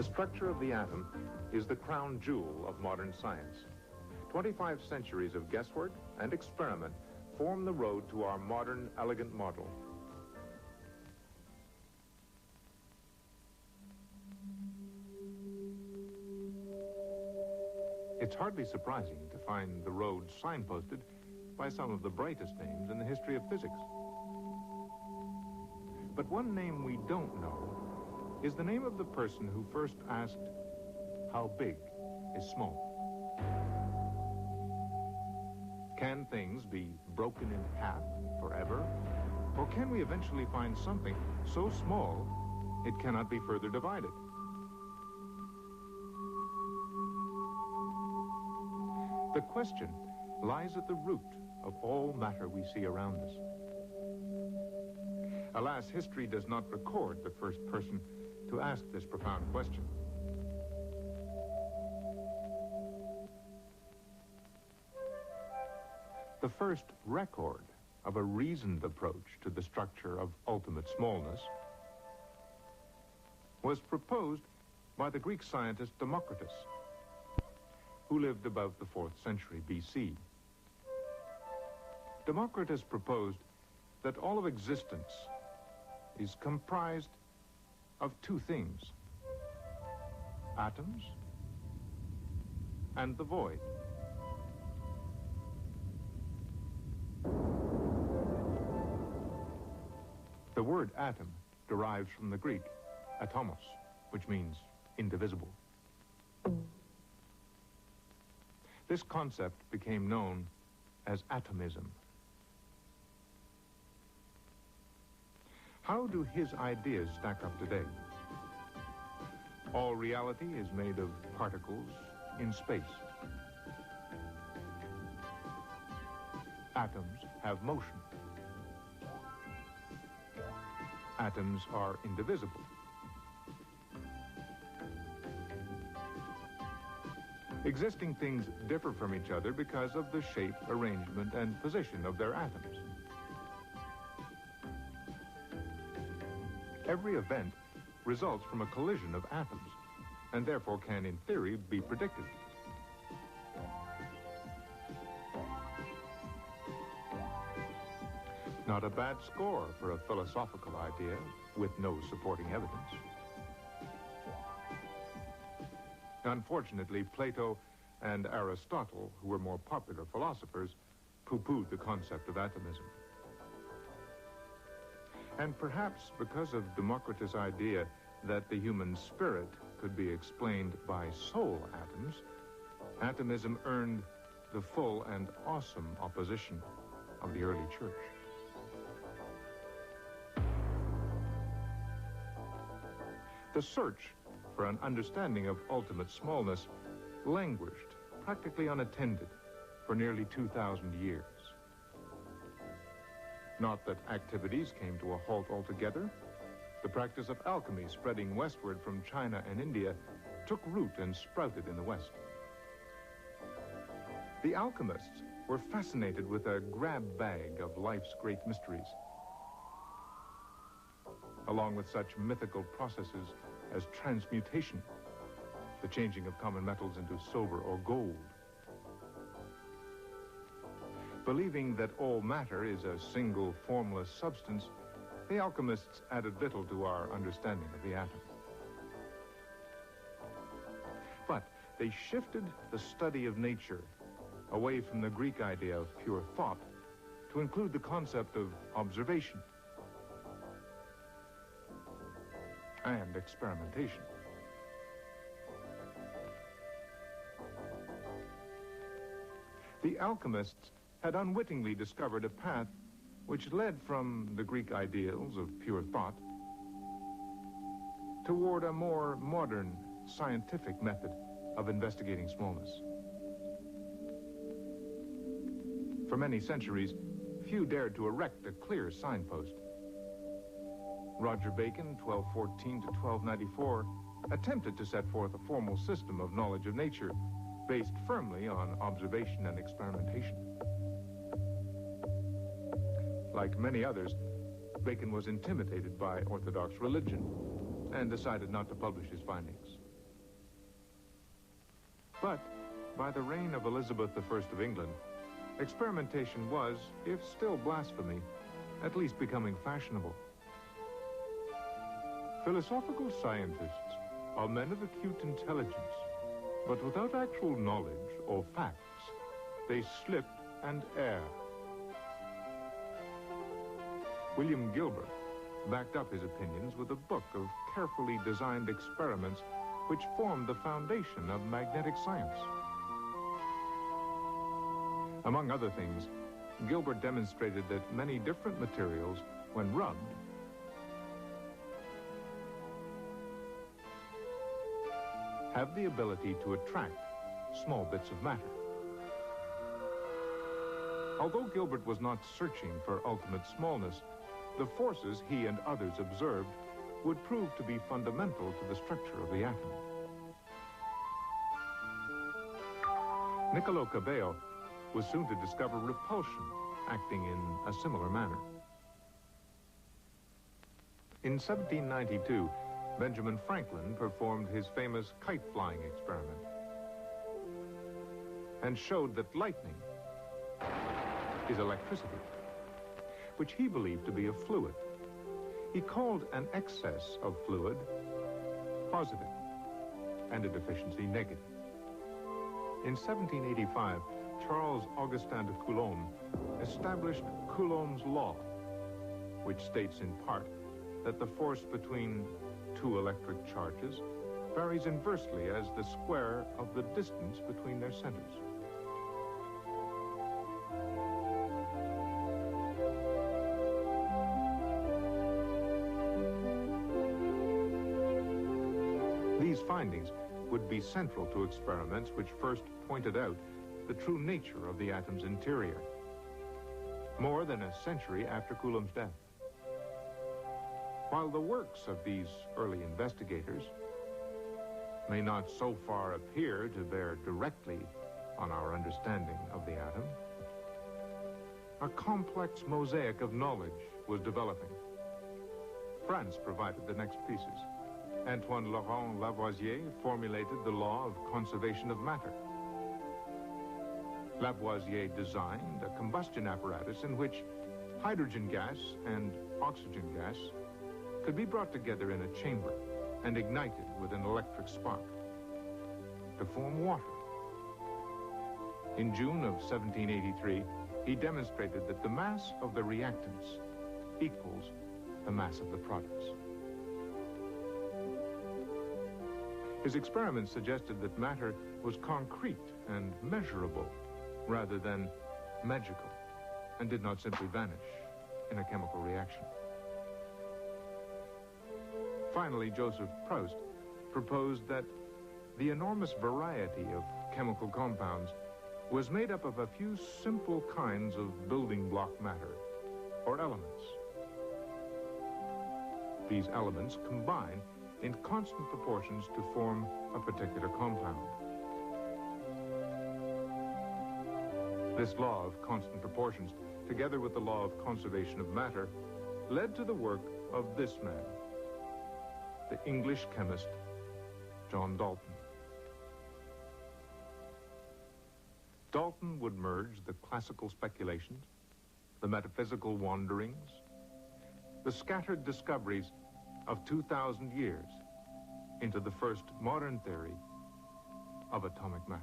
The structure of the atom is the crown jewel of modern science. 25 centuries of guesswork and experiment form the road to our modern, elegant model. It's hardly surprising to find the road signposted by some of the brightest names in the history of physics. But one name we don't know is the name of the person who first asked, how big is small? Can things be broken in half forever? Or can we eventually find something so small it cannot be further divided? The question lies at the root of all matter we see around us. Alas, history does not record the first person to ask this profound question. The first record of a reasoned approach to the structure of ultimate smallness was proposed by the Greek scientist Democritus, who lived about the 4th century BC. Democritus proposed that all of existence is comprised of two things: atoms and the void. The word atom derives from the Greek atomos, which means indivisible. This concept became known as atomism. How do his ideas stack up today? All reality is made of particles in space. Atoms have motion. Atoms are indivisible. Existing things differ from each other because of the shape, arrangement, and position of their atoms. Every event results from a collision of atoms, and therefore can, in theory, be predicted. Not a bad score for a philosophical idea with no supporting evidence. Unfortunately, Plato and Aristotle, who were more popular philosophers, pooh-poohed the concept of atomism. And perhaps because of Democritus' idea that the human spirit could be explained by soul atoms, atomism earned the full and awesome opposition of the early church. The search for an understanding of ultimate smallness languished, practically unattended, for nearly 2,000 years. Not that activities came to a halt altogether. The practice of alchemy spreading westward from China and India took root and sprouted in the West. The alchemists were fascinated with a grab bag of life's great mysteries, along with such mythical processes as transmutation, the changing of common metals into silver or gold. Believing that all matter is a single formless substance, the alchemists added little to our understanding of the atom. But they shifted the study of nature away from the Greek idea of pure thought to include the concept of observation and experimentation. The alchemists had unwittingly discovered a path which led from the Greek ideals of pure thought toward a more modern scientific method of investigating smallness. For many centuries, few dared to erect a clear signpost. Roger Bacon, 1214 to 1294, attempted to set forth a formal system of knowledge of nature based firmly on observation and experimentation. Like many others, Bacon was intimidated by orthodox religion and decided not to publish his findings. But by the reign of Elizabeth I of England, experimentation was, if still blasphemy, at least becoming fashionable. Philosophical scientists are men of acute intelligence, but without actual knowledge or facts, they slip and err. William Gilbert backed up his opinions with a book of carefully designed experiments which formed the foundation of magnetic science. Among other things, Gilbert demonstrated that many different materials, when rubbed, have the ability to attract small bits of matter. Although Gilbert was not searching for ultimate smallness, the forces he and others observed would prove to be fundamental to the structure of the atom. Niccolo Cabello was soon to discover repulsion acting in a similar manner. In 1792, Benjamin Franklin performed his famous kite-flying experiment and showed that lightning is electricity, which he believed to be a fluid. He called an excess of fluid positive and a deficiency negative. In 1785, Charles Augustin de Coulomb established Coulomb's law, which states in part that the force between two electric charges varies inversely as the square of the distance between their centers. These findings would be central to experiments which first pointed out the true nature of the atom's interior, more than a century after Coulomb's death. While the works of these early investigators may not so far appear to bear directly on our understanding of the atom, a complex mosaic of knowledge was developing. France provided the next pieces. Antoine Laurent Lavoisier formulated the law of conservation of matter. Lavoisier designed a combustion apparatus in which hydrogen gas and oxygen gas could be brought together in a chamber and ignited with an electric spark to form water. In June of 1783, he demonstrated that the mass of the reactants equals the mass of the products. His experiments suggested that matter was concrete and measurable rather than magical, and did not simply vanish in a chemical reaction. Finally, Joseph Proust proposed that the enormous variety of chemical compounds was made up of a few simple kinds of building block matter, or elements. These elements combine in constant proportions to form a particular compound. This law of constant proportions, together with the law of conservation of matter, led to the work of this man, the English chemist John Dalton. Dalton would merge the classical speculations, the metaphysical wanderings, the scattered discoveries of 2,000 years into the first modern theory of atomic matter.